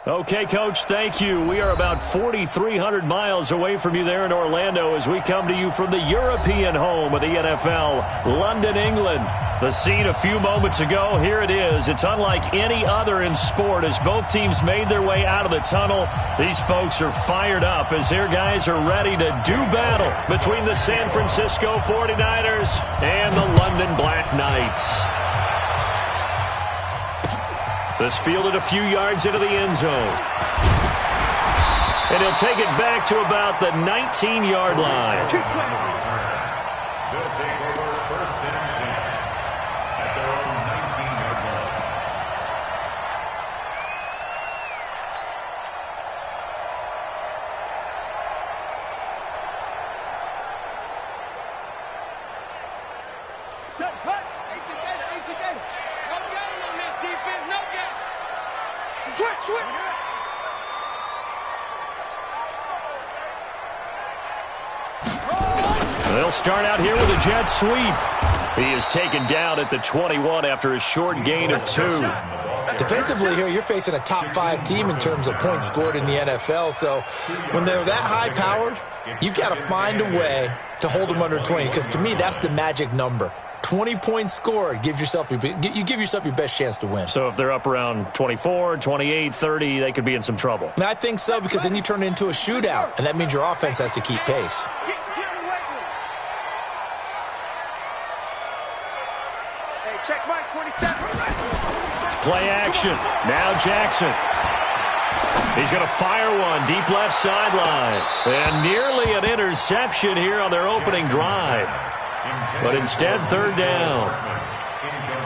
Okay, Coach, thank you. We are about 4,300 miles away from you there in Orlando as we come to you from the European home of the NFL, London, England. The scene a few moments ago, here it is. It's unlike any other in sport as both teams made their way out of the tunnel. These folks are fired up as their guys are ready to do battle between the San Francisco 49ers and the London Black Knights. This fielded a few yards into the end zone. And he'll take it back to about the 19-yard line. They'll take over first and 10 at their own 19-yard line. Set, cut. 18 Gator, 18 Gator. No game on this defense, no game. Switch, switch. They'll start out here with a jet sweep. He is taken down at the 21 after a short gain of 2. Defensively here, you're facing a top 5 team in terms of points scored in the NFL. So when they're that high-powered, you've got to find a way to hold them under 20. Because to me, that's the magic number. 20 points scored, you give yourself your best chance to win. So if they're up around 24, 28, 30, they could be in some trouble. And I think so, because then you turn it into a shootout, and that means your offense has to keep pace. Get in the weight room. Hey, check Mike, 27. Play action. Now Jackson. He's going to fire one deep left sideline. And nearly an interception here on their opening drive. But instead, third down.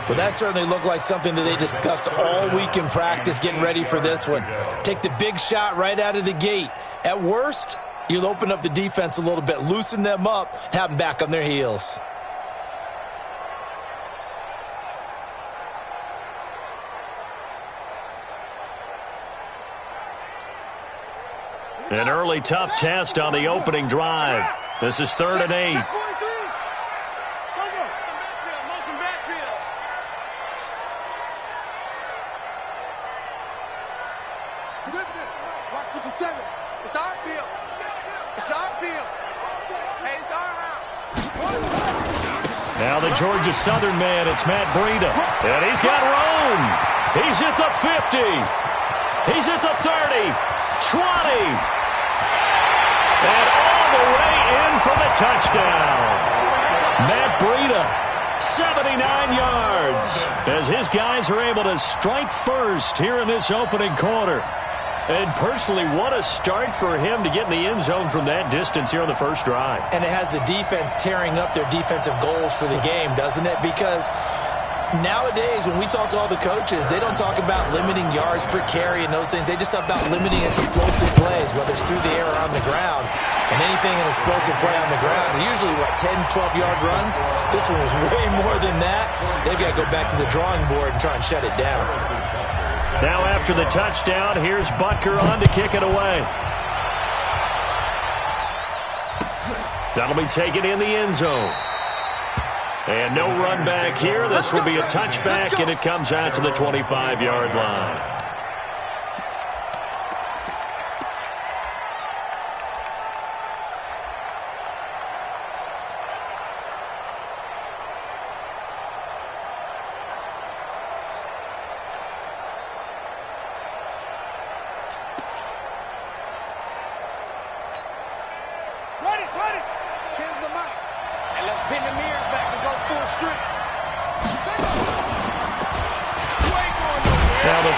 Well, that certainly looked like something that they discussed all week in practice getting ready for this one. Take the big shot right out of the gate. At worst, you'll open up the defense a little bit, loosen them up, and have them back on their heels. An early tough test on the opening drive. This is 3rd and 8. It's our field. It's our field. Hey, it's our house. Now the Georgia Southern man, it's Matt Breida. And he's got room. He's at the 50. He's at the 30. 20. And all the way in for the touchdown. Matt Breida, 79 yards. As his guys are able to strike first here in this opening quarter. And personally, what a start for him to get in the end zone from that distance here on the first drive. And it has the defense tearing up their defensive goals for the game, doesn't it? Because nowadays, when we talk to all the coaches, they don't talk about limiting yards per carry and those things. They just talk about limiting explosive plays, whether it's through the air or on the ground. And anything an explosive play on the ground is usually, 10, 12-yard runs? This one was way more than that. They've got to go back to the drawing board and try and shut it down. Now after the touchdown, here's Butker on to kick it away. That'll be taken in the end zone. And no run back here. This will be a touchback, and it comes out to the 25-yard line.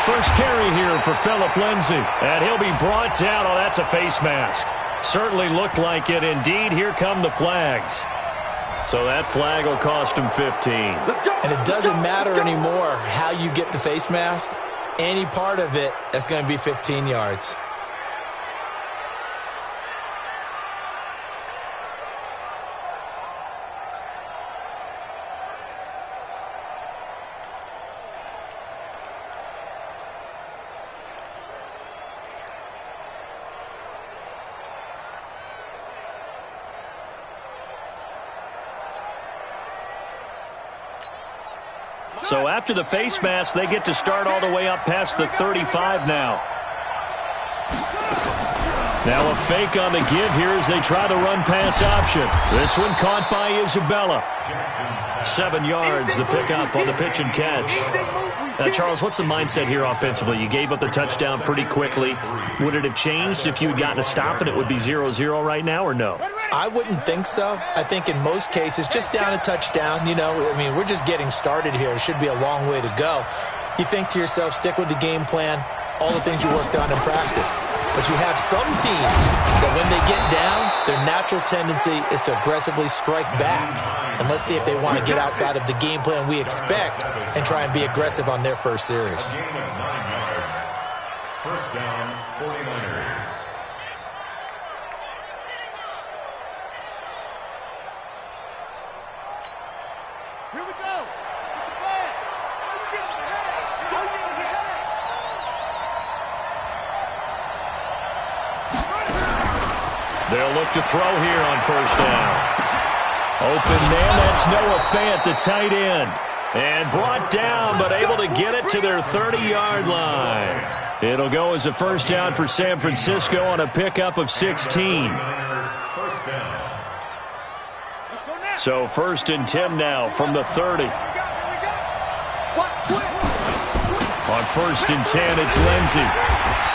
First carry here for Phillip Lindsay. And he'll be brought down. Oh, that's a face mask. Certainly looked like it. Indeed, here come the flags. So that flag will cost him 15. And it doesn't matter anymore how you get the face mask. Any part of it, that's going to be 15 yards. So after the face mask, they get to start all the way up past the 35 now. Now a fake on the give here as they try the run-pass option. This one caught by Isabella. 7 yards, the pickup on the pitch and catch. Charles, what's the mindset here offensively? You gave up the touchdown pretty quickly. Would it have changed if you had gotten a stop and it would be 0-0 right now, or no? I wouldn't think so. I think in most cases, just down a touchdown, we're just getting started here. It should be a long way to go. You think to yourself, stick with the game plan, all the things you worked on in practice. But you have some teams that when they get down, their natural tendency is to aggressively strike back. And let's see if they want to get outside of the game plan we expect and try and be aggressive on their first series. Gain of 9 yards. First down, 49ers. Here we go. It's a play. How you getting ahead? How you getting ahead? They'll look to throw here on first down. Open man, that's Noah Fant, the tight end. And brought down, but able to get it to their 30-yard line. It'll go as a first down for San Francisco on a pickup of 16. First down. So 1st and 10 now from the 30. On 1st and 10, it's Lindsey.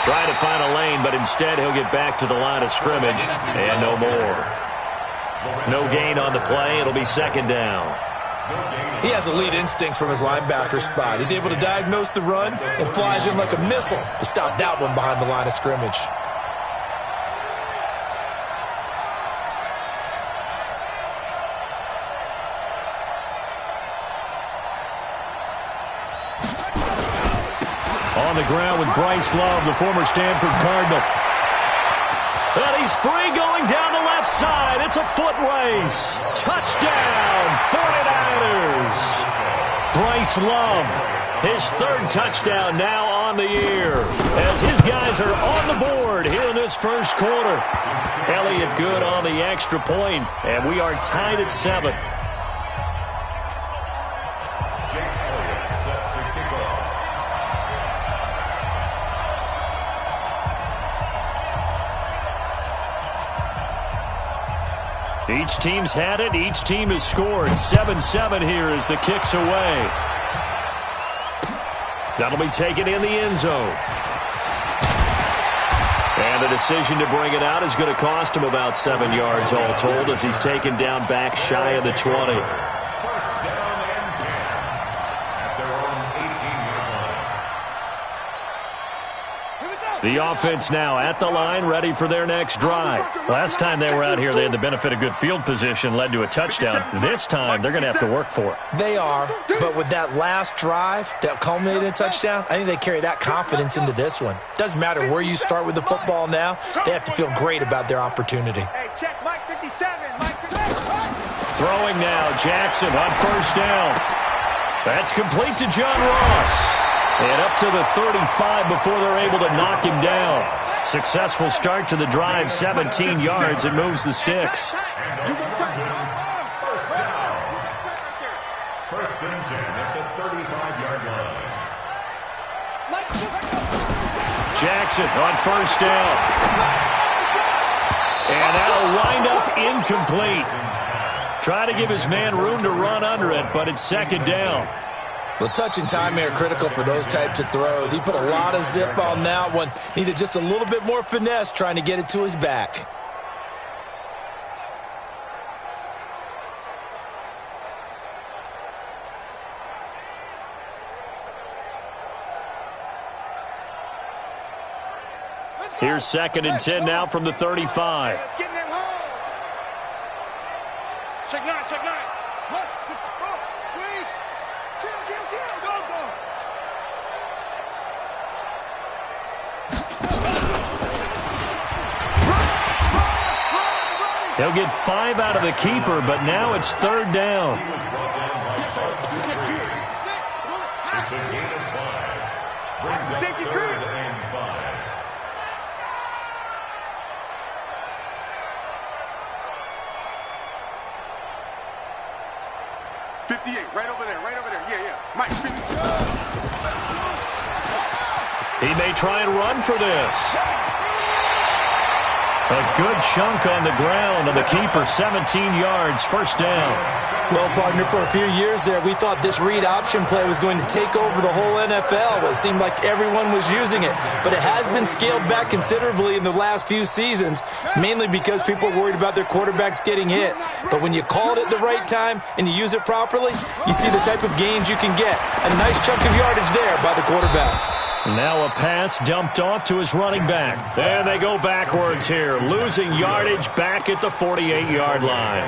Trying to find a lane, but instead he'll get back to the line of scrimmage and no more. No gain on the play. It'll be 2nd down. He has elite instincts from his linebacker spot. He's able to diagnose the run and flies in like a missile to stop that one behind the line of scrimmage. On the ground with Bryce Love, the former Stanford Cardinal. And he's free going down the left side. It's a foot race. Touchdown, 49ers. Bryce Love, his 3rd touchdown now on the year. As his guys are on the board here in this first quarter. Elliott good on the extra point, and we are tied at 7. Each team's had it. Each team has scored. 7-7 here as the kick's away. That'll be taken in the end zone. And the decision to bring it out is going to cost him about 7 yards all told as he's taken down back shy of the 20. First down and 10 at their own 18-yard line. The offense now at the line, ready for their next drive. Last time they were out here, they had the benefit of good field position, led to a touchdown. This time, they're going to have to work for it. They are, but with that last drive that culminated in a touchdown, I think they carry that confidence into this one. Doesn't matter where you start with the football now, they have to feel great about their opportunity. Hey, check Mike 57. Mike 57. Throwing now, Jackson on first down. That's complete to John Ross. And up to the 35 before they're able to knock him down. Successful start to the drive, 17 yards, and moves the sticks. First and 10 at the 35-yard line. Jackson on first down. And that'll wind up incomplete. Try to give his man room to run under it, but it's 2nd down. Well, touch and timing are critical for those types of throws. He put a lot of zip on that one. Needed just a little bit more finesse trying to get it to his back. Here's 2nd and 10 now from the 35. Let's get in them holes. Check 9, check 9. 1, 6, 4, 3. Kill, go, go. They'll get 5 out of the keeper, but now it's 3rd down. It's a gain of 5. Brings up 3rd and 5. Right over there. Yeah. Mike, 50. He may try and run for this. A good chunk on the ground, and the keeper 17 yards, first down. Well, partner, for a few years there, we thought this read option play was going to take over the whole NFL. It seemed like everyone was using it, but it has been scaled back considerably in the last few seasons, mainly because people are worried about their quarterbacks getting hit. But when you call it at the right time and you use it properly, you see the type of gains you can get. A nice chunk of yardage there by the quarterback. Now a pass dumped off to his running back. And they go backwards here, losing yardage back at the 48-yard line.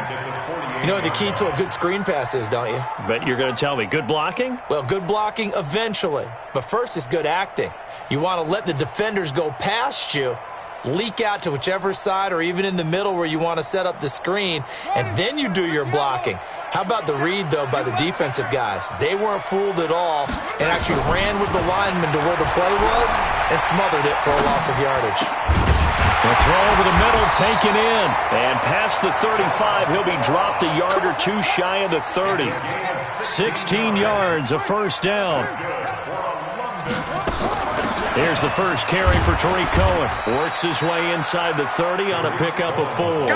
You know what the key to a good screen pass is, don't you? Bet you're going to tell me. Good blocking? Well, good blocking eventually. But first is good acting. You want to let the defenders go past you, leak out to whichever side or even in the middle where you want to set up the screen, and then you do your blocking. How about the read, though, by the defensive guys? They weren't fooled at all and actually ran with the lineman to where the play was and smothered it for a loss of yardage. The throw over the middle, taken in. And past the 35, he'll be dropped a yard or two shy of the 30. 16 yards, a first down. Here's the first carry for Tariq Cohen. Works his way inside the 30 on a pickup of 4.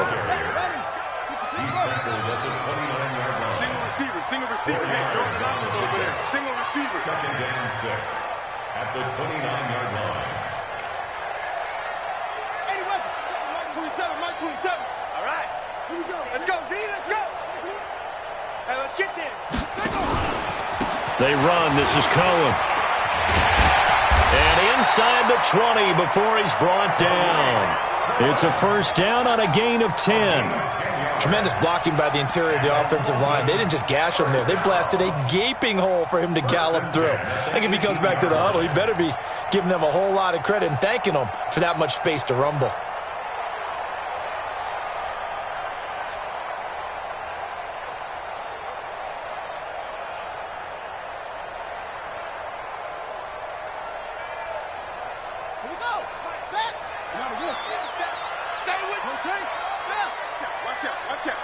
Single receiver. Hey, throw it down a little bit. Single receiver. Second down 6 at the 29-yard line. 27, Mike 27. All right. Here we go. Let's go, D. Let's go. Hey, let's get there. They run. This is Cohen. And inside the 20 before he's brought down. It's a first down on a gain of 10. Tremendous blocking by the interior of the offensive line. They didn't just gash him there. They blasted a gaping hole for him to gallop through. I think if he comes back to the huddle, he better be giving them a whole lot of credit and thanking them for that much space to rumble. Here we go. Set. It's not a good. Stay with me. Rotate. Watch out. Watch out.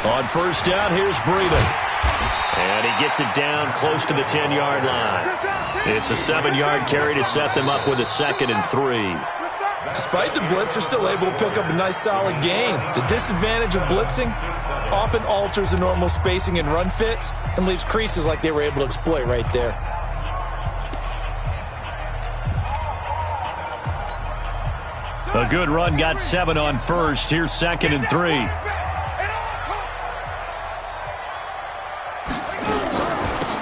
On first down, here's Breida. And he gets it down close to the 10-yard line. It's a 7-yard carry to set them up with a 2nd and 3. Despite the blitz, they're still able to pick up a nice solid gain. The disadvantage of blitzing often alters the normal spacing and run fits and leaves creases like they were able to exploit right there. A good run got 7 on first. Here's 2nd and 3.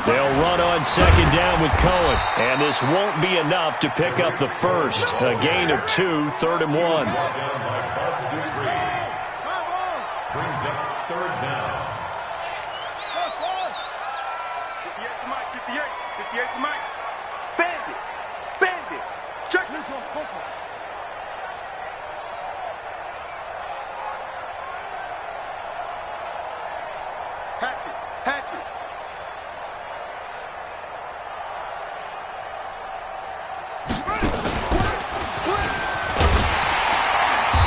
They'll run on 2nd down with Cohen. And this won't be enough to pick up the first. A gain of 2, 3rd and 1. Brings up 3rd down. 58 to Mike. 58 to Mike. Bandit. Jackson. Hatchet.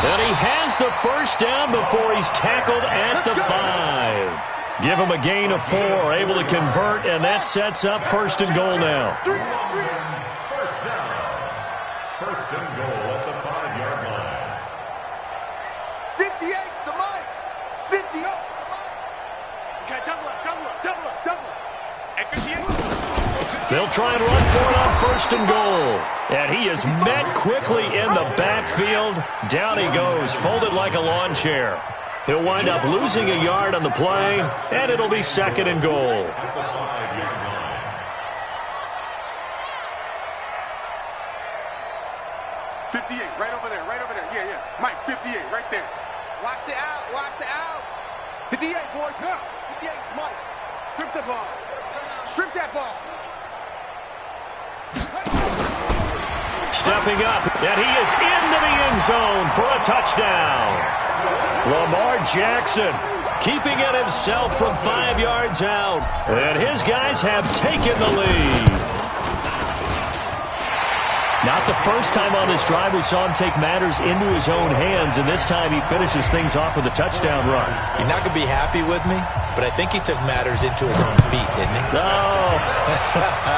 And he has the first down before he's tackled at the 5. Give him a gain of 4, able to convert, and that sets up 1st and goal now. First down. 1st and goal at the 5-yard line. 58's to Mike. 50 up. Okay, double up. Hey, 58. They'll try and run for it on 1st and goal. And he is met quickly in the backfield. Down he goes, folded like a lawn chair. He'll wind up losing a yard on the play, and it'll be 2nd and goal. At the 5-yard line. 58, right over there. Yeah. Mike, 58, right there. Watch the out. 58, boys. No. 58, Mike. Strip the ball. Strip that ball. Stepping up, and he is into the end zone for a touchdown. Lamar Jackson keeping it himself from 5 yards out, and his guys have taken the lead. Not the first time on this drive we saw him take matters into his own hands, and this time he finishes things off with a touchdown run. You're not going to be happy with me, but I think he took matters into his own feet, didn't he? No.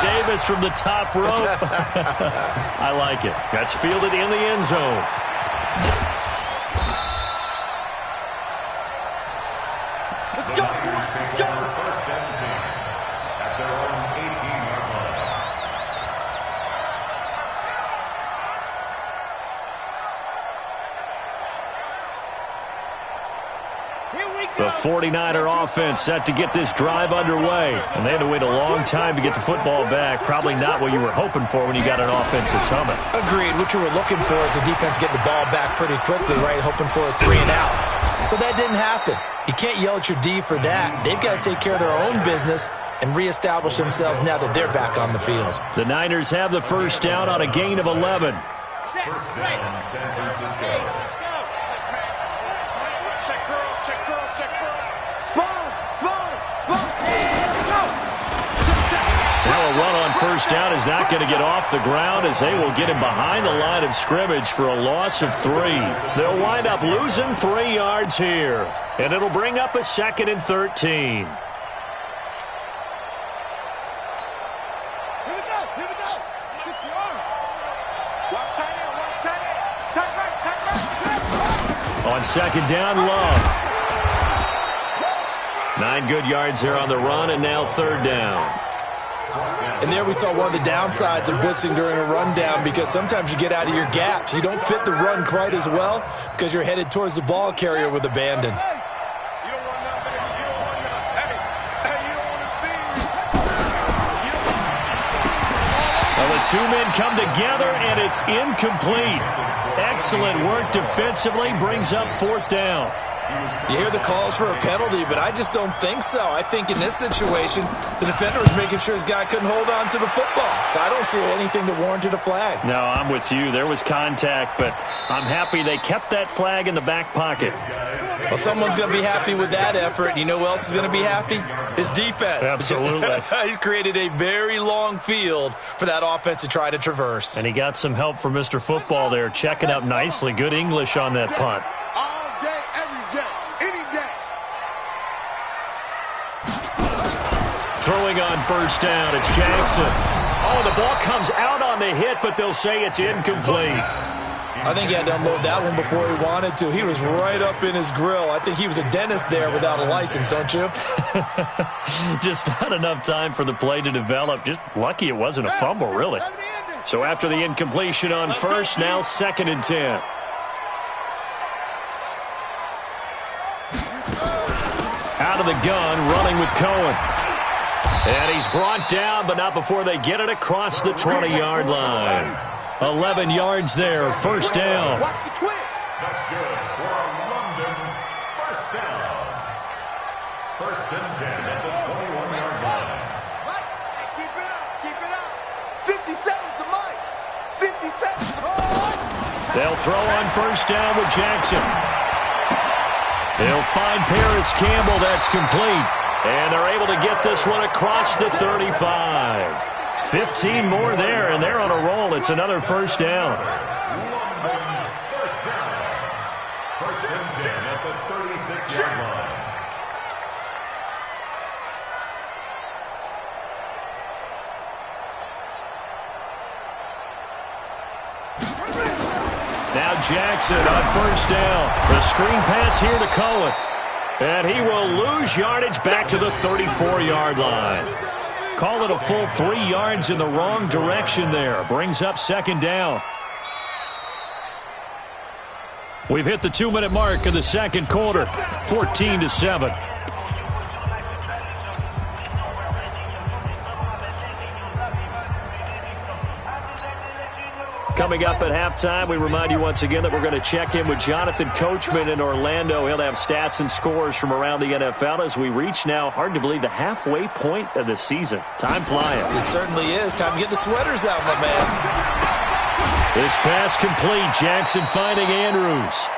Davis from the top rope. I like it. That's fielded in the end zone. Let's go. Let's go. First and 10 at their own 18-yard line. The 49er offense set to get this drive underway. And they had to wait a long time to get the football back. Probably not what you were hoping for when you got an offense that's humming. Agreed. What you were looking for is the defense get the ball back pretty quickly, right? Hoping for a 3 and out. So that didn't happen. You can't yell at your D for that. They've got to take care of their own business and reestablish themselves now that they're back on the field. The Niners have the first down on a gain of 11. First down, San Francisco. Let's go. Check curls, check curls, check curls. Sponge, sponge, sponge. Let's go. Now a run on first down is not going to get off the ground as they will get him behind the line of scrimmage for a loss of 3. They'll wind up losing 3 yards here. And it'll bring up a 2nd and 13. Here we go, here we go. 6 yards. Watch tight end, watch tight end. Tight right, tight right. On second down, Love. 9 good yards there on the run, and now third down. And there we saw one of the downsides of blitzing during a rundown, because sometimes you get out of your gaps. You don't fit the run quite as well because you're headed towards the ball carrier with abandon. You don't want none, baby. You don't want none. Hey, you don't want to see. Well, the 2 men come together, and it's incomplete. Excellent work defensively, brings up 4th down. You hear the calls for a penalty, but I just don't think so. I think in this situation, the defender was making sure his guy couldn't hold on to the football. So I don't see anything that warranted a flag. No, I'm with you. There was contact, but I'm happy they kept that flag in the back pocket. Well, someone's going to be happy with that effort. You know who else is going to be happy? His defense. Absolutely. He's created a very long field for that offense to try to traverse. And he got some help from Mr. Football there, checking up nicely. Good English on that punt. All day, every day, any day. Throwing on first down, it's Jackson. Oh, the ball comes out on the hit, but they'll say it's incomplete. I think he had to unload that one before he wanted to. He was right up in his grill. I think he was a dentist there without a license, don't you? Just not enough time for the play to develop. Just lucky it wasn't a fumble, really. So after the incompletion on first, now 2nd and 10. Out of the gun, running with Cohen. And he's brought down, but not before they get it across the 20-yard line. 11 yards there, first down. Watch the twist. That's good for London. First down. First and 10 at the 21-yard line. Mike, keep it up, keep it up. 50 seconds to Mike. 50 seconds. They'll throw on first down with Jackson. They'll find Paris Campbell. That's complete. And they're able to get this one across the 35. 15 more there, and they're on a roll. It's another first down. London, first down. First and 10 at the 36-yard line. Now Jackson on first down. The screen pass here to Cohen. And he will lose yardage back to the 34-yard line. Call it a full 3 yards in the wrong direction there. Brings up second down. We've hit the 2-minute mark of the second quarter. 14-7. Coming up at halftime, we remind you once again that we're going to check in with Jonathan Coachman in Orlando. He'll have stats and scores from around the NFL as we reach now, hard to believe, the halfway point of the season. Time flying. It certainly is. Time to get the sweaters out, my man. This pass complete. Jackson finding Andrews.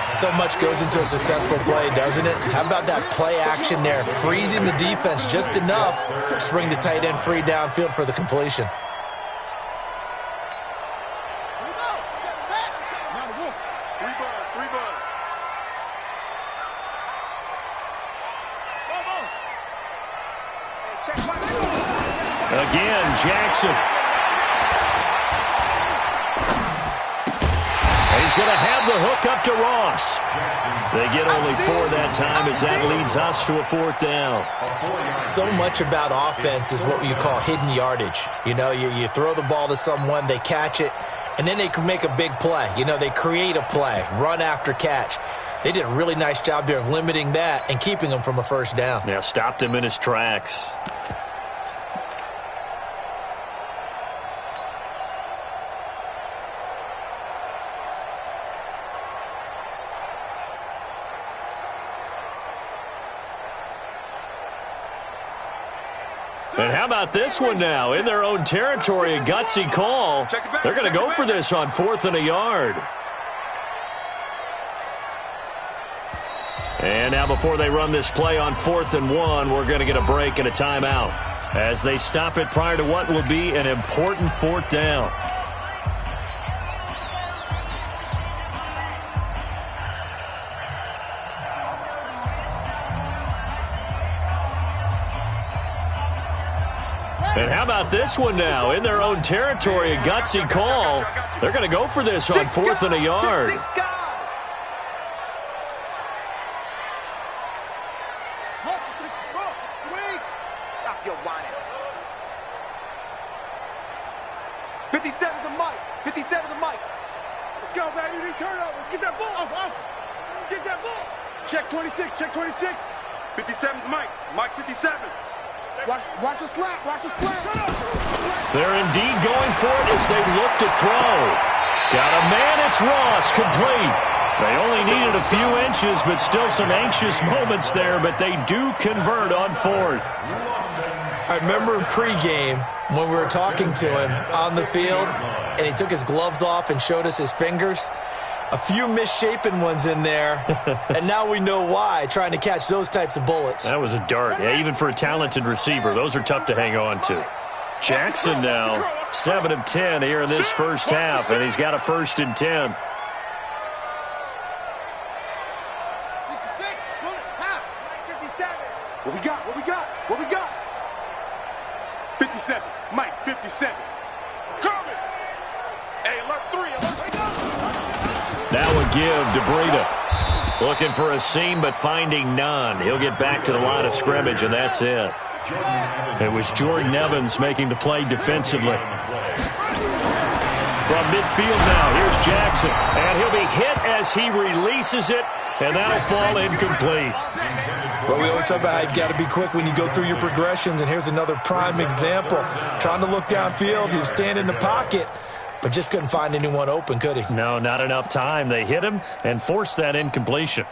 So much goes into a successful play, doesn't it? How about that play action there? Freezing the defense just enough to bring the tight end free downfield for the completion. Again, Jackson. He's going to have the hook up to Ross. They get only 4 that time as that leads us to a 4th down. So much about offense is what you call hidden yardage. You know, you throw the ball to someone, they catch it, and then they can make a big play. You know, they create a play, run after catch. They did a really nice job there of limiting that and keeping him from a 1st down. Yeah, stopped him in his tracks. And how about this one now? In their own territory, a gutsy call. They're going to go for this on 4th and a yard. And now before they run this play on 4th and 1, we're going to get a break and a timeout as they stop it prior to what will be an important 4th down. And how about this one now? In their own territory, a gutsy call. They're going to go for this on 4th and a yard. Stop your whining. 57 to Mike. 57 to Mike. Let's go, baby. Turnover. Get that ball off. Get that ball. Check 26. Check 26. 57 to Mike. Mike 57. Watch a slap. Watch a slap. They're indeed going for it as they look to throw. Got a man. It's Ross. Complete. They only needed a few inches, but still some anxious moments there, but they do convert on 4th. I remember in pregame when we were talking to him on the field, and he took his gloves off and showed us his fingers. A few misshapen ones in there, and now we know why, trying to catch those types of bullets. That was a dart. Yeah, even for a talented receiver, those are tough to hang on to. Jackson now, 7 of 10 here in this 1st half, and he's got a 1st and 10. What we got? 57. Mike, 57. Coming. Hey, alert 3. Now a give to Breida. Looking for a seam, but finding none. He'll get back to the line of scrimmage, and that's it. It was Jordan Evans making the play defensively. From midfield now, here's Jackson. And he'll be hit as he releases it, and that'll fall incomplete. Well, we always talk about how you've got to be quick when you go through your progressions, and here's another prime example. Trying to look downfield, he was standing in the pocket, but just couldn't find anyone open, could he? No, not enough time. They hit him and forced that incompletion.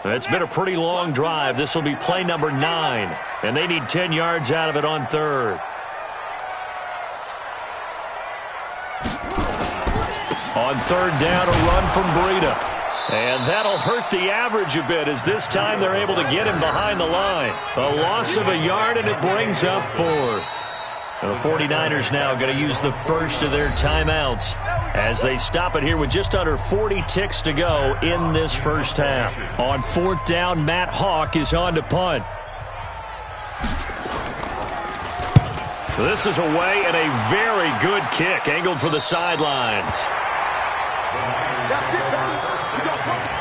It's been a pretty long drive. This will be play number 9, and they need 10 yards out of it on 3rd. On 3rd down, a run from Breida. And that'll hurt the average a bit as this time they're able to get him behind the line. A loss of a yard, and it brings up 4th. And the 49ers now going to use the first of their timeouts as they stop it here with just under 40 ticks to go in this 1st half. On 4th down, Matt Hawk is on to punt. This is away and a very good kick angled for the sidelines. That's it, baby. You got one.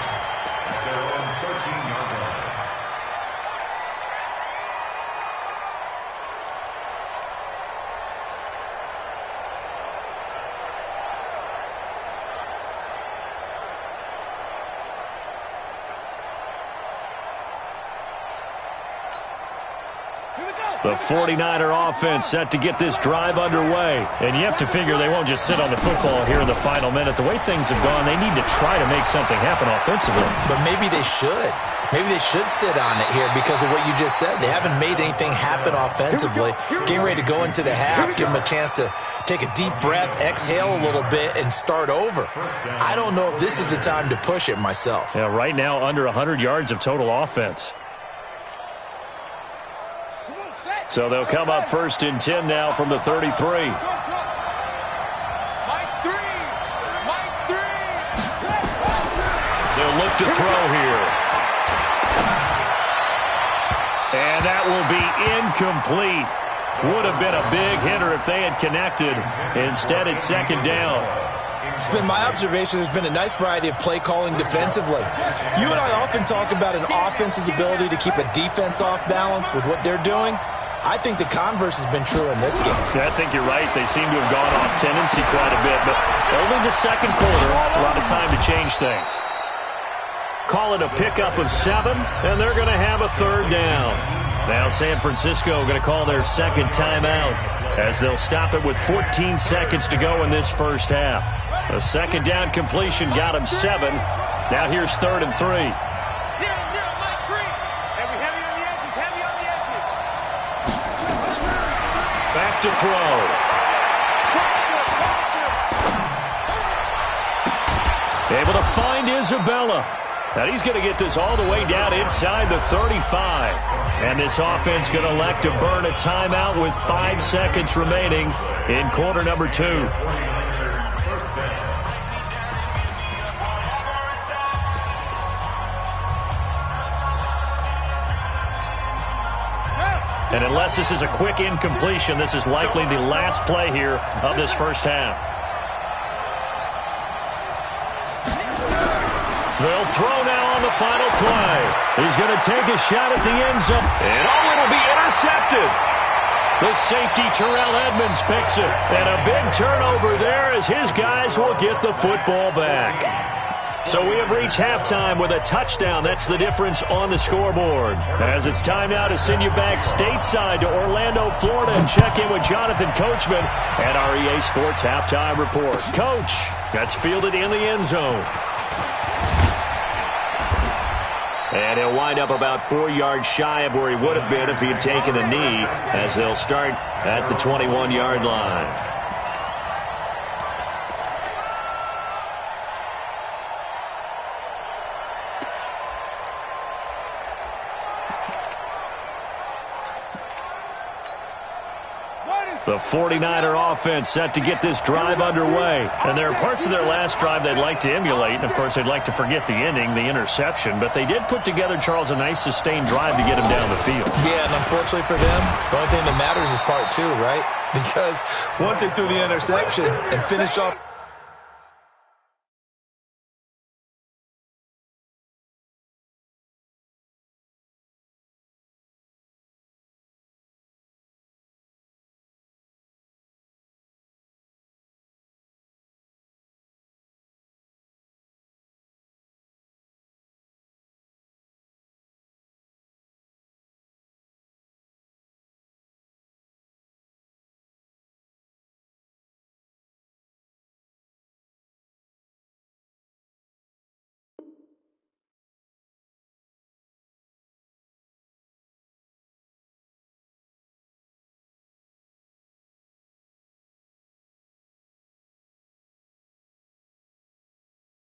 The 49er offense set to get this drive underway. And you have to figure they won't just sit on the football here in the final minute. The way things have gone, they need to try to make something happen offensively. But maybe they should. Maybe they should sit on it here because of what you just said. They haven't made anything happen offensively. Getting ready to go into the half, give them a chance to take a deep breath, exhale a little bit, and start over. I don't know if this is the time to push it myself. Yeah, right now under 100 yards of total offense. So they'll come up 1st and 10 now from the 33. Mike 3. They'll look to throw here. And that will be incomplete. Would have been a big hitter if they had connected. Instead, it's second down. It's been my observation there's been a nice variety of play calling defensively. You and I often talk about an offense's ability to keep a defense off balance with what they're doing. I think the converse has been true in this game. Yeah, I think you're right. They seem to have gone off tendency quite a bit, but only the second quarter, a lot of time to change things. Call it a pickup of 7, and they're going to have a third down. Now San Francisco going to call their second timeout as they'll stop it with 14 seconds to go in this first half. A second down completion got them 7. Now here's 3rd and 3. 0-0, Mike Green. Heavy on the edges, heavy on the edges. Back to throw. Able to find Isabella. And he's going to get this all the way down inside the 35. And this offense going to elect to burn a timeout with 5 seconds remaining in quarter number 2. And unless this is a quick incompletion, this is likely the last play here of this first half. They'll throw now on the final play. He's going to take a shot at the end zone. And it'll be intercepted. The safety, Terrell Edmonds, picks it. And a big turnover there as his guys will get the football back. So we have reached halftime with a touchdown. That's the difference on the scoreboard. As it's time now to send you back stateside to Orlando, Florida, and check in with Jonathan Coachman at our EA Sports Halftime Report. Coach, that's fielded in the end zone. And he'll wind up about 4 yards shy of where he would have been if he had taken a knee, as they'll start at the 21-yard line. The 49er offense set to get this drive underway. And there are parts of their last drive they'd like to emulate. And, of course, they'd like to forget the ending, the interception. But they did put together, Charles, a nice sustained drive to get him down the field. Yeah, and unfortunately for them, the only thing that matters is part 2, right? Because once they threw the interception and finished off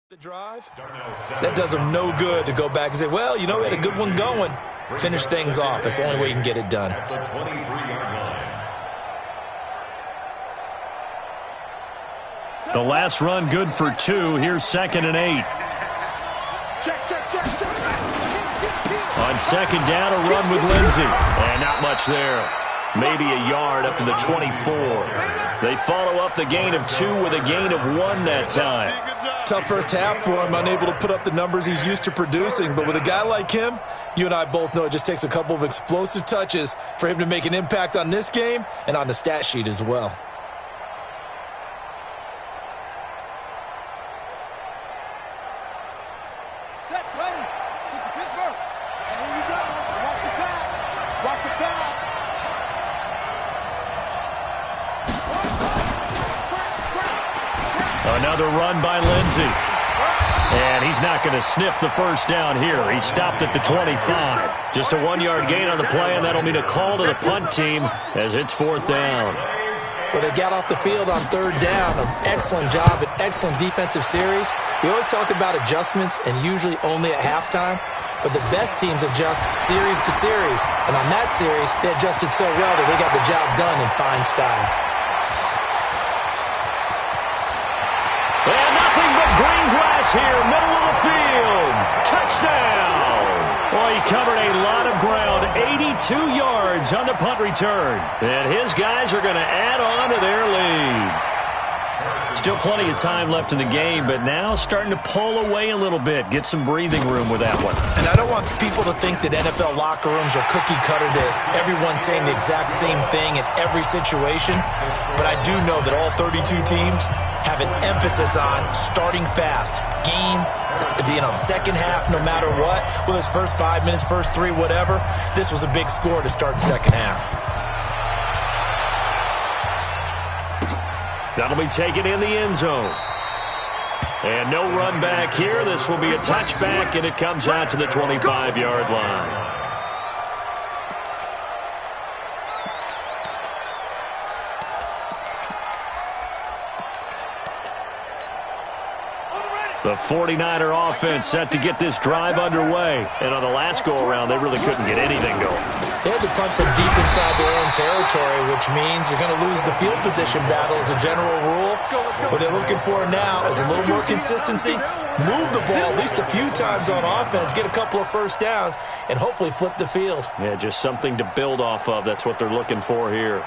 the drive, that does them no good to go back and say, well, you know, we had a good one going. Finish things off. That's the only way you can get it done. The last run good for 2. Here's 2nd and 8. On second down, a run with Lindsey. And not much there. Maybe a yard up to the 24. They follow up the gain of 2 with a gain of 1 that time. Tough first half for him, unable to put up the numbers he's used to producing. But with a guy like him, you and I both know it just takes a couple of explosive touches for him to make an impact on this game and on the stat sheet as well. Set 20. Pittsburgh. And here you go. Watch the pass. Watch the pass. Another run by Lindsey. And he's not going to sniff the first down here. He stopped at the 25. Just a 1-yard gain on the play, and that'll mean a call to the punt team as it's 4th down. Well, they got off the field on 3rd down. An excellent job, an excellent defensive series. We always talk about adjustments, and usually only at halftime. But the best teams adjust series to series. And on that series, they adjusted so well that they got the job done in fine style. And nothing but green grass here, middle of the field. Touchdown! Well, he covered a lot of ground, 82 yards on the punt return. And his guys are going to add on to their lead. Still plenty of time left in the game, but now starting to pull away a little bit. Get some breathing room with that one. And I don't want people to think that NFL locker rooms are cookie cutter, that everyone's saying the exact same thing in every situation. But I do know that all 32 teams have an emphasis on starting fast. Game, second half, no matter what. Whether it's first 5 minutes, first 3, whatever. This was a big score to start the second half. That'll be taken in the end zone. And no run back here. This will be a touchback, and it comes out to the 25-yard line. The 49er offense set to get this drive underway. And on the last go-around, they really couldn't get anything going. They had to punt from deep inside their own territory, which means you're going to lose the field position battle as a general rule. What they're looking for now is a little more consistency, move the ball at least a few times on offense, get a couple of first downs, and hopefully flip the field. Yeah, just something to build off of. That's what they're looking for here.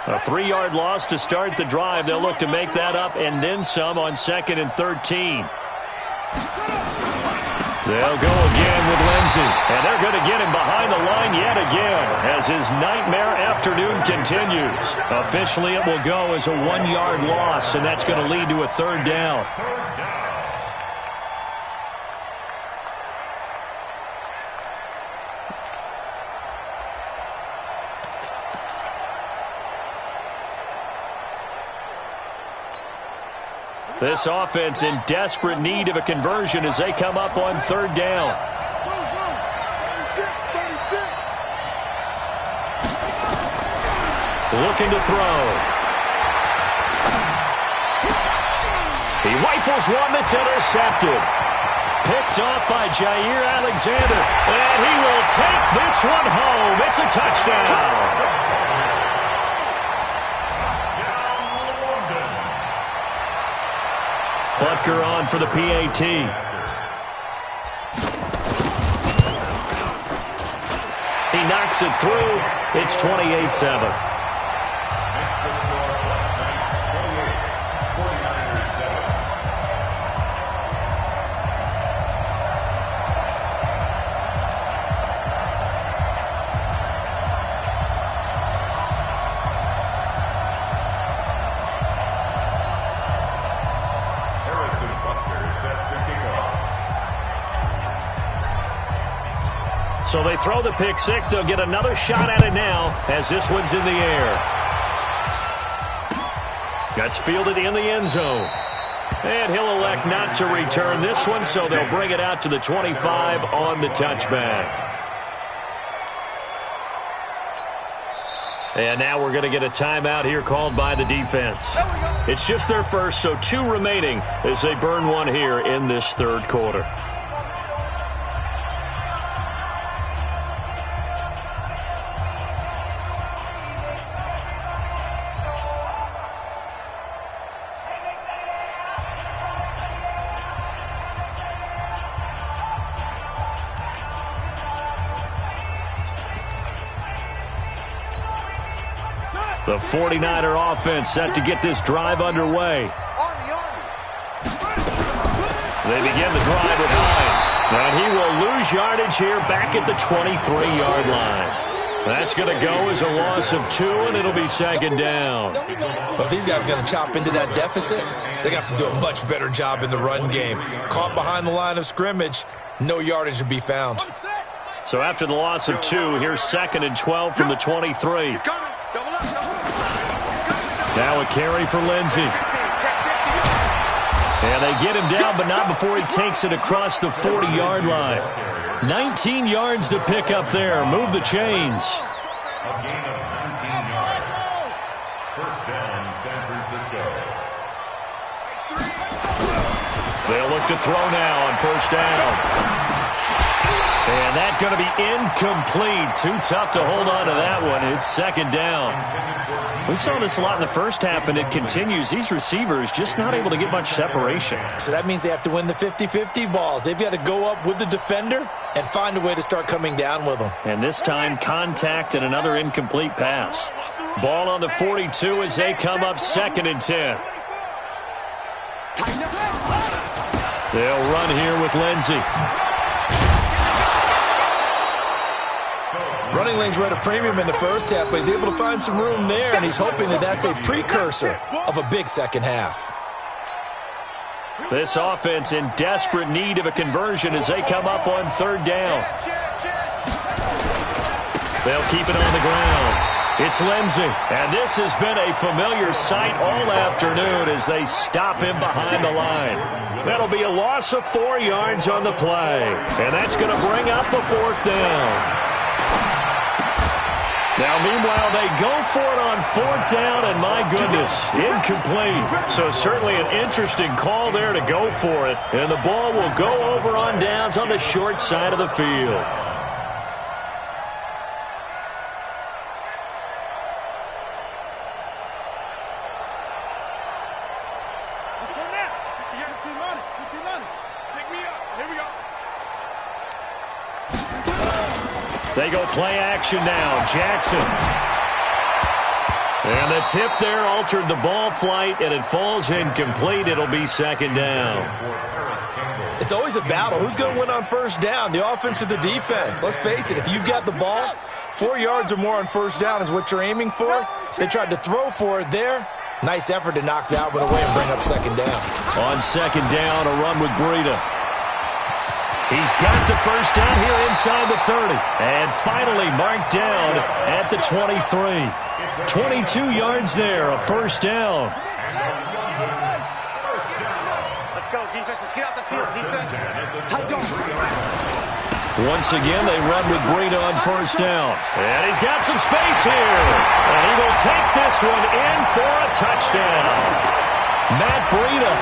A 3-yard loss to start the drive. They'll look to make that up and then some on 2nd and 13. They'll go again with Lindsey. And they're going to get him behind the line yet again as his nightmare afternoon continues. Officially, it will go as a 1-yard loss, and that's going to lead to a 3rd down. This offense in desperate need of a conversion as they come up on 3rd down. Looking to throw. He rifles one that's intercepted. Picked off by Jair Alexander. And he will take this one home. It's a touchdown. Butker on for the PAT. He knocks it through. It's 28-7. So they throw the pick six. They'll get another shot at it now as this one's in the air. That's fielded in the end zone. And he'll elect not to return this one, so they'll bring it out to the 25 on the touchback. And now we're going to get a timeout here called by the defense. It's just their first, so 2 remaining as they burn one here in this 3rd quarter. The 49er offense set to get this drive underway. They begin the drive with Hines. And he will lose yardage here back at the 23-yard line. That's going to go as a loss of 2, and it'll be 2nd down. But if these guys are going to chop into that deficit, they got to do a much better job in the run game. Caught behind the line of scrimmage, no yardage to be found. So after the loss of 2, here's 2nd and 12 from the 23. Now a carry for Lindsey. And they get him down, but not before he takes it across the 40-yard line. 19 yards to pick up there. Move the chains. A gain of 19 yards. First down, San Francisco. They'll look to throw now on 1st down. And that's going to be incomplete. Too tough to hold on to that one. It's second down. We saw this a lot in the first half, and it continues. These receivers just not able to get much separation. So that means they have to win the 50-50 balls. They've got to go up with the defender and find a way to start coming down with them. And this time, contact and another incomplete pass. Ball on the 42 as they come up second and 10. They'll run here with Lindsey. Running lanes were at a premium in the first half, but he's able to find some room there, and he's hoping that that's a precursor of a big second half. This offense in desperate need of a conversion as they come up on third down. They'll keep it on the ground. It's Lindsey, and this has been a familiar sight all afternoon as they stop him behind the line. That'll be a loss of 4 yards on the play, and that's going to bring up a fourth down. Now, meanwhile, they go for it on fourth down, and my goodness, incomplete. So certainly an interesting call there to go for it, and the ball will go over on downs on the short side of the field. Let's go now. Take me up. Here we go. They go play action now. Jackson. And the tip there altered the ball flight, and it falls incomplete. It'll be second down. It's always a battle. Who's going to win on first down, the offense or the defense? Let's face it, if you've got the ball, 4 yards or more on first down is what you're aiming for. They tried to throw for it there. Nice effort to knock that one away and bring up second down. On second down, a run with Breida. He's got the first down here inside the 30. And finally marked down at the 23. 22 yards there, a first down. Let's go, defense. Let's get out the field, defense. Tight up. Once again, they run with Breida on first down. And he's got some space here. And he will take this one in for a touchdown. Matt Breida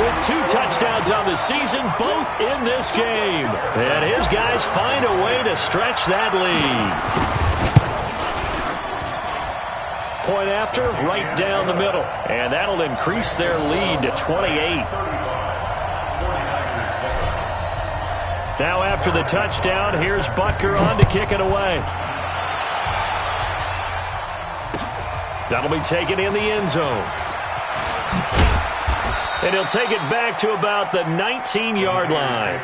with 2 touchdowns on the season, both in this game. And his guys find a way to stretch that lead. Point after, right down the middle. And that'll increase their lead to 28. Now after the touchdown, here's Butker on to kick it away. That'll be taken in the end zone. And he'll take it back to about the 19-yard line.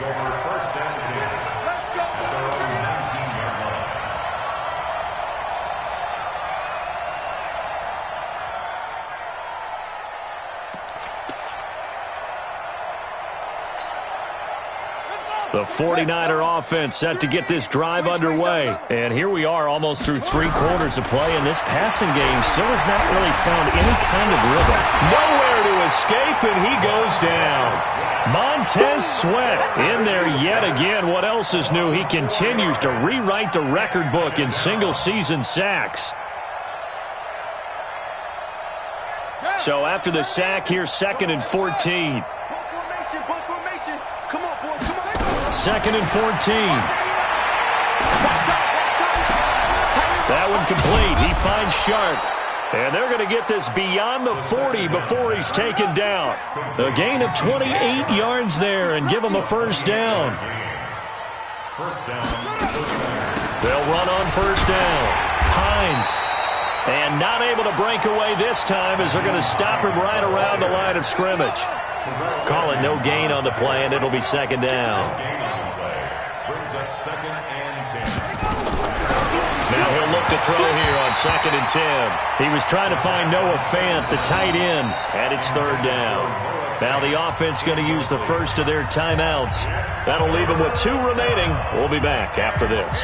The 49er offense set to get this drive underway. And here we are almost through 3 quarters of play, and this passing game still has not really found any kind of rhythm. Nowhere to escape, and he goes down. Montez Sweat in there yet again. What else is new? He continues to rewrite the record book in single-season sacks. So after the sack, here's 2nd and 14. Second and 14. That one complete. He finds Sharp. And they're going to get this beyond the 40 before he's taken down. A gain of 28 yards there and give him a first down. They'll run on first down. Hines. And not able to break away this time as they're going to stop him right around the line of scrimmage. Call it no gain on the play, and it'll be second down. Now he'll look to throw here on 2nd and 10. He was trying to find Noah Fant, the tight end, and it's third down. Now the offense going to use the first of their timeouts. That'll leave them with 2 remaining. We'll be back after this.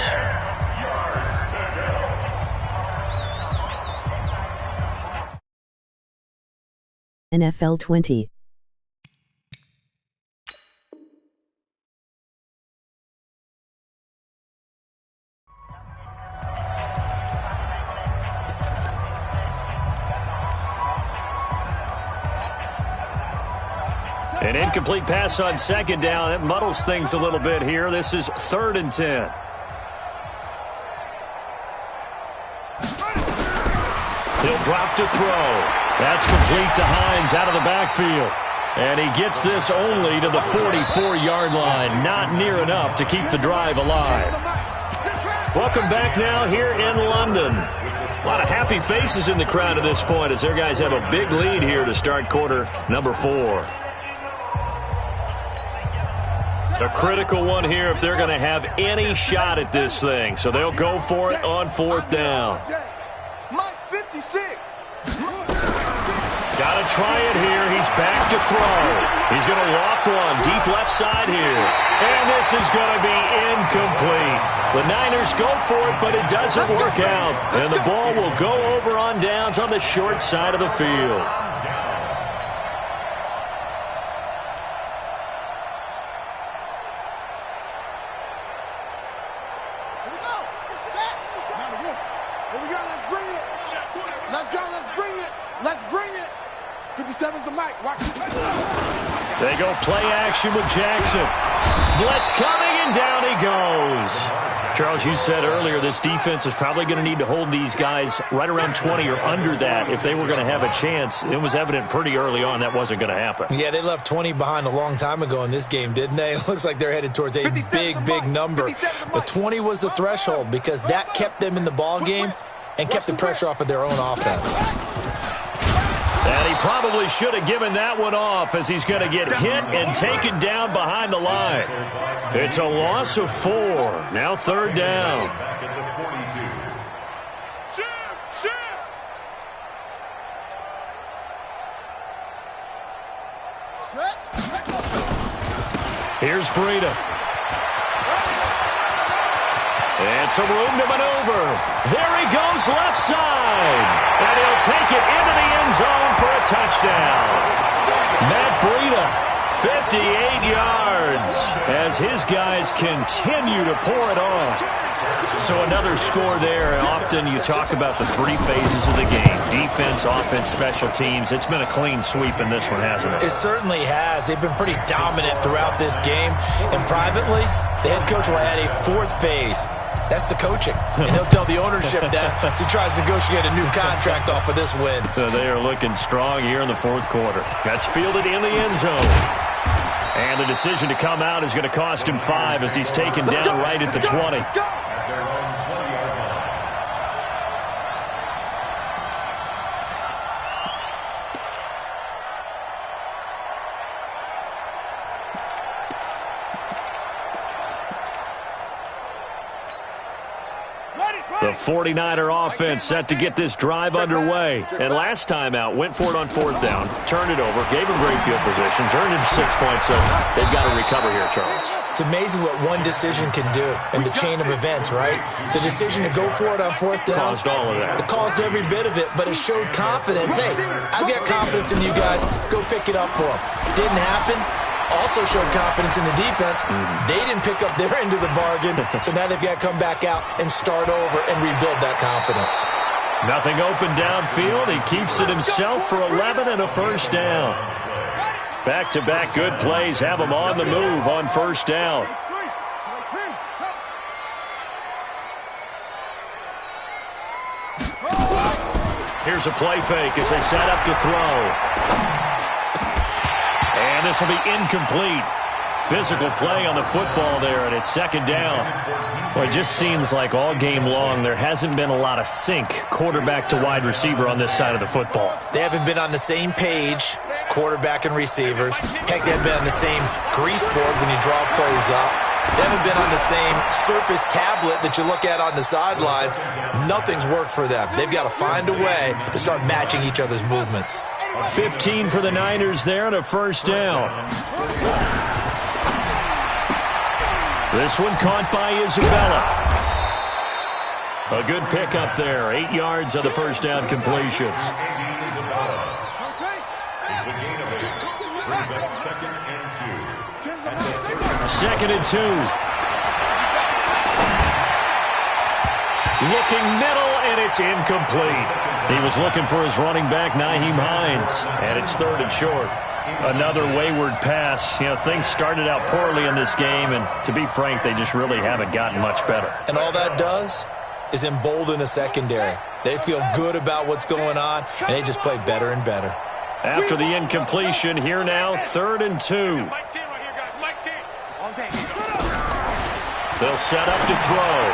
NFL 20. An incomplete pass on second down. That muddles things a little bit here. This is 3rd and 10. He'll drop to throw. That's complete to Hines out of the backfield. And he gets this only to the 44-yard line. Not near enough to keep the drive alive. Welcome back now here in London. A lot of happy faces in the crowd at this point as their guys have a big lead here to start quarter number 4. A critical one here if they're going to have any shot at this thing. So they'll go for it on 4th down. Mike 56. Got to try it here. He's back to throw. He's going to loft one deep left side here. And this is going to be incomplete. The Niners go for it, but it doesn't work out. And the ball will go over on downs on the short side of the field. Here we go. Let's bring it. Let's go. Let's bring it. Let's bring it. 57's the mic. Watch it. They go play action with Jackson. Blitz coming, and down he goes. Charles, you said earlier this defense is probably going to need to hold these guys right around 20 or under that if they were going to have a chance. It was evident pretty early on that wasn't going to happen. Yeah, they left 20 behind a long time ago in this game, didn't they? It looks like they're headed towards a big number. But 20 was the threshold because that kept them in the ball game and kept the pressure off of their own offense. And he probably should have given that one off as he's going to get hit and taken down behind the line. It's a loss of 4. Now 3rd down. Back at the 42. Here's Breida. And some room to maneuver. There he goes left side. And he'll take it into the end zone for a touchdown. Matt Breida, 58 yards as his guys continue to pour it on. So another score there. And often you talk about the 3 phases of the game. Defense, offense, special teams. It's been a clean sweep in this one, hasn't it? It certainly has. They've been pretty dominant throughout this game. And privately, the head coach will add a 4th phase. That's the coaching. And he'll tell the ownership that as he tries to negotiate a new contract off of this win. They are looking strong here in the 4th quarter. That's fielded in the end zone. And the decision to come out is going to cost him 5 as he's taken down right at the 20. The 49er offense set to get this drive underway. And last time out, went for it on 4th down, turned it over, gave him great field position, turned into 6 points, so they've got to recover here, Charles. It's amazing what one decision can do in the chain of events, right? The decision to go for it on 4th down. Caused all of that. It caused every bit of it, but it showed confidence. Hey, I've got confidence in you guys. Go pick it up for them. Didn't happen. Also showed confidence in the defense. They didn't pick up their end of the bargain, so now they've got to come back out and start over and rebuild that confidence. Nothing open downfield. He keeps it himself for 11 and a 1st down. Back-to-back good plays have him on the move on 1st down. Here's a play fake as they set up to throw. And this will be incomplete. Physical play on the football there, and it's 2nd down. Well, it just seems like all game long there hasn't been a lot of sync quarterback to wide receiver on this side of the football. They haven't been on the same page, quarterback and receivers. Heck, they haven't been on the same grease board when you draw plays up. They haven't been on the same surface tablet that you look at on the sidelines. Nothing's worked for them. They've got to find a way to start matching each other's movements. 15 for the Niners there and a 1st down. This one caught by Isabella. A good pickup there. 8 yards on the 1st down completion. It's a gain of 8. Brings up 2nd and 2. 2nd and 2. Looking middle, and it's incomplete. He was looking for his running back, Nyheim Hines, and it's 3rd and short. Another wayward pass. You know, things started out poorly in this game, and to be frank, they just really haven't gotten much better. And all that does is embolden a secondary. They feel good about what's going on, and they just play better and better. After the incompletion, here now, 3rd and 2. They'll set up to throw.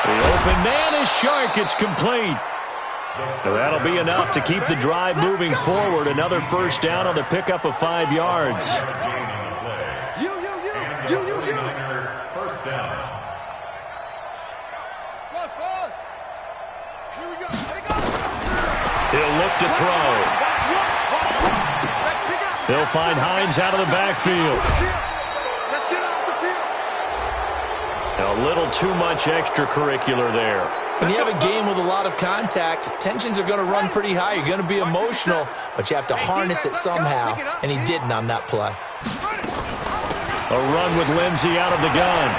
The open man is Shark. It's complete. That'll be enough to keep the drive moving forward. Another first down on the pickup of 5 yards. First down. He'll look to throw. They'll find Hines out of the backfield. A little too much extracurricular there. When you have a game with a lot of contact, tensions are going to run pretty high. You're going to be emotional, but you have to harness it somehow, and he didn't on that play. A run with Lindsey out of the gun.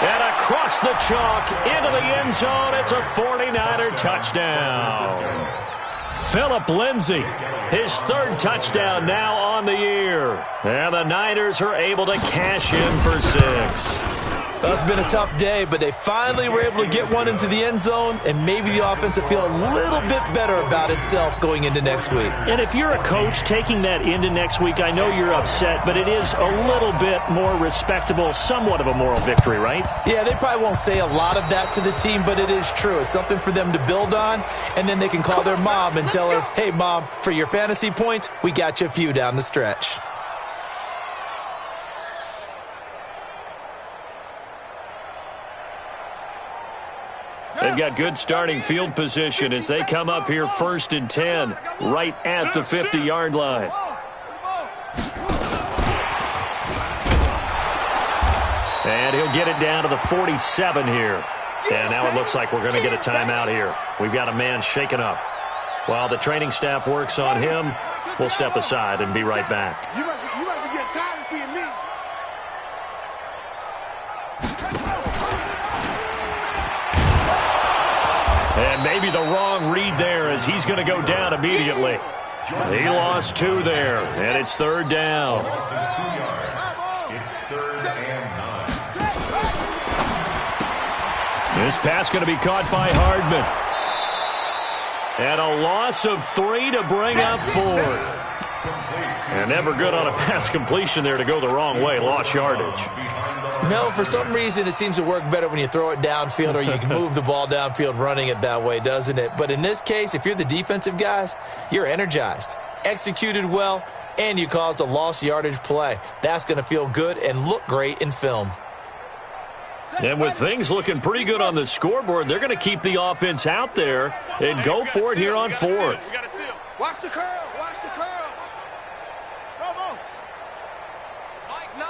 And across the chalk into the end zone. It's a 49er touchdown. Phillip Lindsay, his 3rd touchdown now on the year. And the Niners are able to cash in for 6. Well, it's been a tough day, but they finally were able to get one into the end zone, and maybe the offense will feel a little bit better about itself going into next week. And if you're a coach taking that into next week, I know you're upset, but it is a little bit more respectable, somewhat of a moral victory, right? Yeah, they probably won't say a lot of that to the team, but it is true. It's something for them to build on, and then they can call their mom and tell her, hey, Mom, for your fantasy points, we got you a few down the stretch. They've got good starting field position as they come up here 1st and 10, right at the 50-yard line. And he'll get it down to the 47 here. And now it looks like we're going to get a timeout here. We've got a man shaken up. While the training staff works on him, we'll step aside and be right back. You must be getting tired of seeing me. And maybe the wrong read there as he's going to go down immediately. He lost 2 there, and it's 3rd down. Loss of 2 yards. It's 3rd and 9. This pass going to be caught by Hardman. And a loss of 3 to bring up 4th. And never good on a pass completion there to go the wrong way. Lost yardage. No, for some reason it seems to work better when you throw it downfield or you can move the ball downfield running it that way, doesn't it? But in this case, if you're the defensive guys, you're energized, executed well, and you caused a lost yardage play. That's going to feel good and look great in film. And with things looking pretty good on the scoreboard, they're going to keep the offense out there and go for it here on 4th. Watch the curl. Watch the curls. Come on. Mike 9.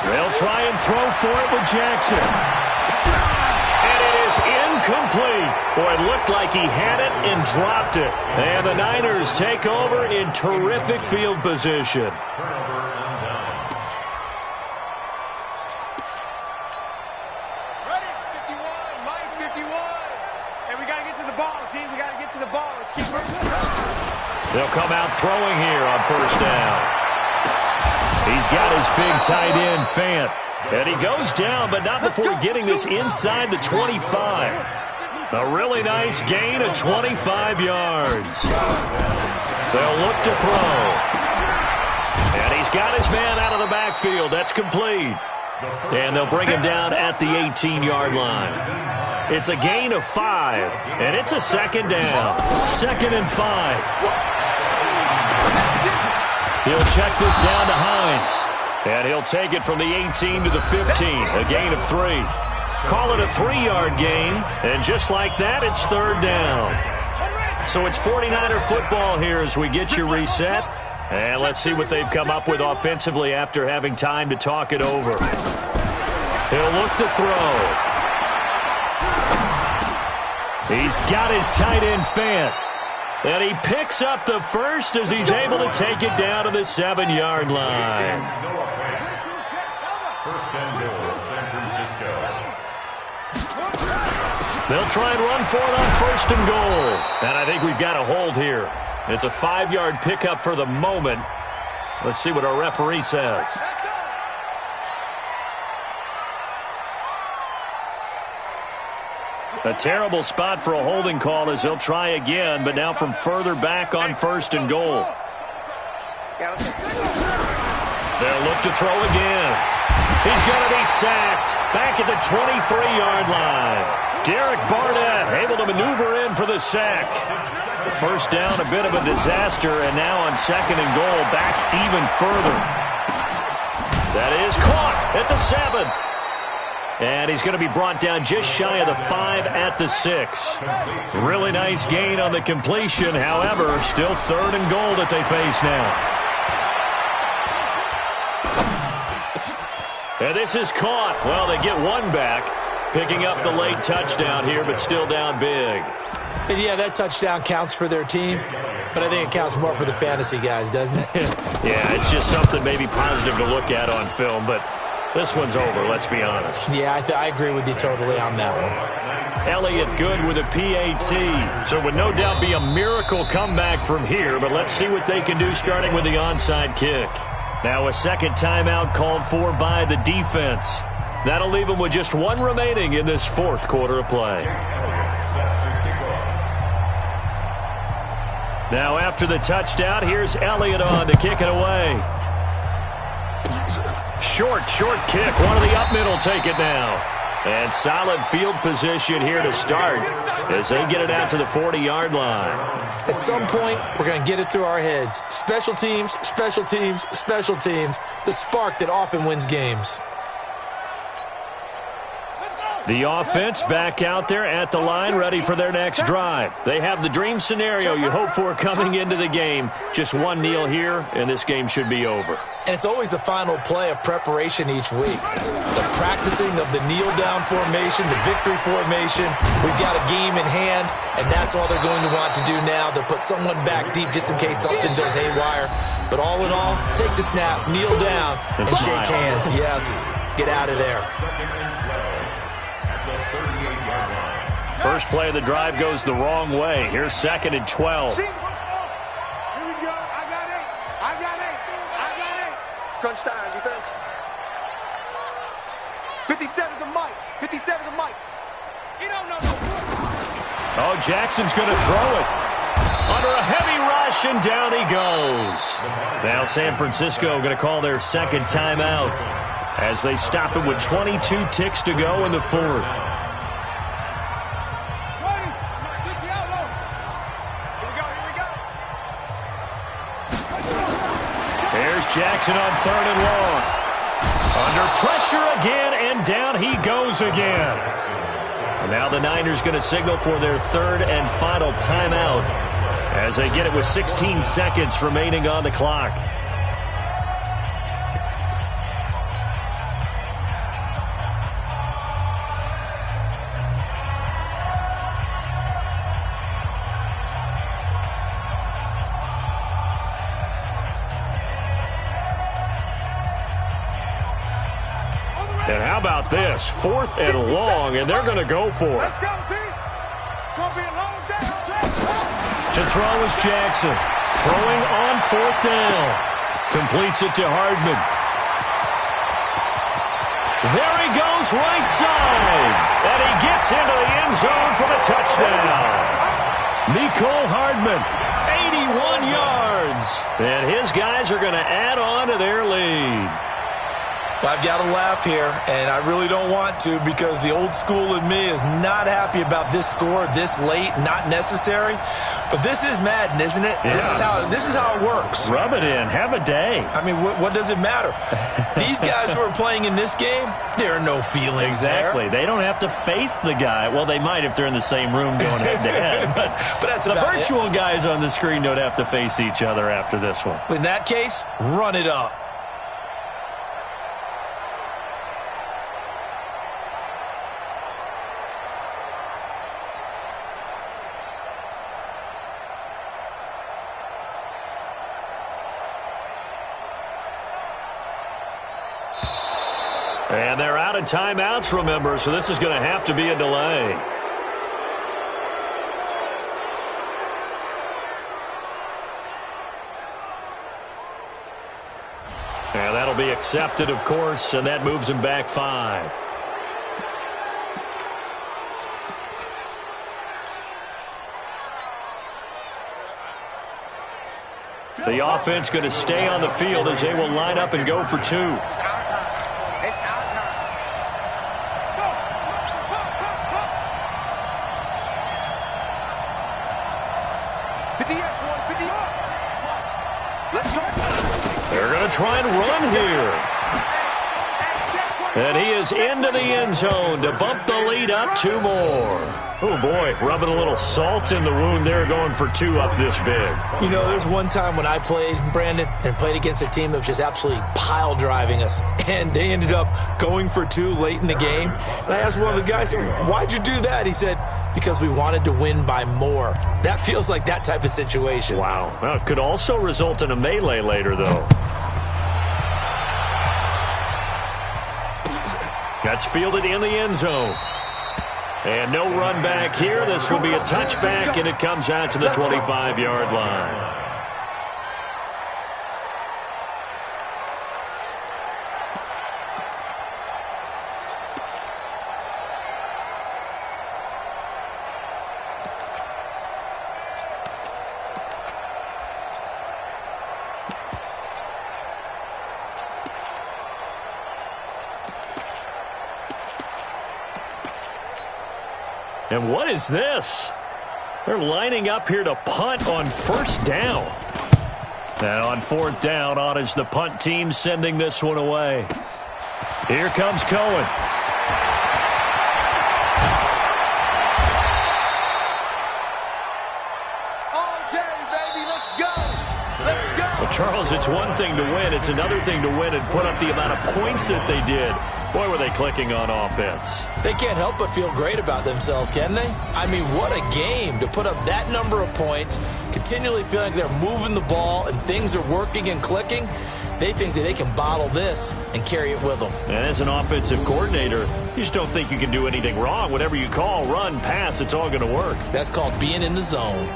They'll try and throw for it with Jackson. And it is incomplete. Boy, it looked like he had it and dropped it. And the Niners take over in terrific field position. Ready? 51. Mike 51. Hey, we got to get to the ball, team. We got to get to the ball. Let's keep moving. They'll come out throwing here on 1st down. He's got his big tight end, Fant. And he goes down, but not before getting this inside the 25. A really nice gain of 25 yards. They'll look to throw. And he's got his man out of the backfield. That's complete. And they'll bring him down at the 18-yard line. It's a gain of 5, and it's a 2nd down. 2nd and 5. He'll check this down to Hines. And he'll take it from the 18 to the 15. A gain of 3. Call it a 3-yard gain. And just like that, it's 3rd down. So it's 49er football here as we get you reset. And let's see what they've come up with offensively after having time to talk it over. He'll look to throw. He's got his tight end, Fant. And he picks up the first as he's able to take it down to the 7-yard line. First and goal, San Francisco. They'll try and run for it on 1st and goal. And I think we've got a hold here. It's a 5-yard pickup for the moment. Let's see what our referee says. A terrible spot for a holding call as he'll try again, but now from further back on 1st and goal. They'll look to throw again. He's going to be sacked back at the 23-yard line. Derek Barnett able to maneuver in for the sack. The first down, a bit of a disaster, and now on 2nd and goal, back even further. That is caught at the 7. And he's going to be brought down just shy of the 5 at the 6. Really nice gain on the completion. However, still 3rd and goal that they face now. And this is caught. Well, they get one back, picking up the late touchdown here, but still down big. And yeah, that touchdown counts for their team, but I think it counts more for the fantasy guys, doesn't it? Yeah, it's just something maybe positive to look at on film, but this one's over, let's be honest. Yeah, I agree with you totally on that one. Elliott good with a PAT. So it would no doubt be a miracle comeback from here, but let's see what they can do starting with the onside kick. Now a second timeout called for by the defense. That'll leave them with just one remaining in this 4th quarter of play. Now after the touchdown, here's Elliott on to kick it away. Short kick. One of the up middle take it now. And solid field position here to start as they get it out to the 40-yard line. At some point, we're going to get it through our heads. Special teams, special teams, special teams. The spark that often wins games. The offense back out there at the line, ready for their next drive. They have the dream scenario you hope for coming into the game. Just one kneel here, and this game should be over. And it's always the final play of preparation each week. The practicing of the kneel-down formation, the victory formation. We've got a game in hand, and that's all they're going to want to do now. They'll put someone back deep just in case something goes haywire. But all in all, take the snap, kneel down, and shake hands. Yes, get out of there. First play of the drive goes the wrong way. Here's 2nd and 12. Here we go. I got 8. Crunch time, defense. 57 to Mike. 57 to Mike. You don't know. Oh, Jackson's going to throw it. Under a heavy rush, and down he goes. Now San Francisco going to call their 2nd timeout as they stop it with 22 ticks to go in the 4th. Jackson on 3rd and long. Under pressure again, and down he goes again. And now the Niners going to signal for their 3rd and final timeout as they get it with 16 seconds remaining on the clock. And how about this? 4th and long, and they're going to go for it. Let's go, team. Gonna be a long day. To throw is Jackson. Throwing on 4th down. Completes it to Hardman. There he goes right side. And he gets into the end zone for the touchdown. Mecole Hardman, 81 yards. And his guys are going to add on to their lead. Well, I've got to laugh here, and I really don't want to because the old school in me is not happy about this score this late, not necessary. But this is Madden, isn't it? Yeah. This is how it works. Rub it in. Have a day. I mean, what does it matter? These guys who are playing in this game, there are no feelings Exactly. there. They don't have to face the guy. Well, they might if they're in the same room going head-to-head. But that's the about virtual guys on the screen don't have to face each other after this one. In that case, run it up. And they're out of timeouts, remember, so this is going to have to be a delay. That'll be accepted, of course, and that moves him back 5. The offense going to stay on the field as they will line up and go for 2. It's our time. It's our time. Go. Go. 58, boy. 58. Let's go. They're going to try and run here. And he is into the end zone to bump the lead up 2 more. Oh, boy, rubbing a little salt in the wound there, going for 2 up this big. You know, there's one time when I played, Brandon, and played against a team that was just absolutely pile driving us, and they ended up going for 2 late in the game. And I asked one of the guys, why'd you do that? He said, because we wanted to win by more. That feels like that type of situation. Wow. Well, it could also result in a melee later, though. That's fielded in the end zone. And no run back here. This will be a touchback, and it comes out to the 25-yard line. And what is this? They're lining up here to punt on 1st down. And on 4th down, on is the punt team sending this one away. Here comes Cohen. All day, baby. Let's go. Let's go. Well, Charles, it's one thing to win. It's another thing to win and put up the amount of points that they did. Boy, were they clicking on offense. They can't help but feel great about themselves, can they? I mean, what a game to put up that number of points, continually feeling like they're moving the ball and things are working and clicking. They think that they can bottle this and carry it with them. And as an offensive coordinator, you just don't think you can do anything wrong. Whatever you call, run, pass, it's all going to work. That's called being in the zone.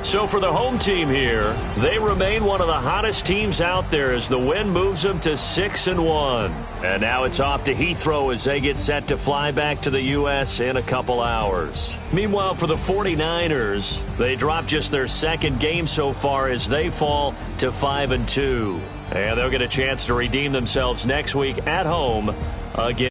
So for the home team here, they remain one of the hottest teams out there as the win moves them to 6-1. And now it's off to Heathrow as they get set to fly back to the U.S. in a couple hours. Meanwhile, for the 49ers, they drop just their 2nd game so far as they fall to 5-2. And they'll get a chance to redeem themselves next week at home again.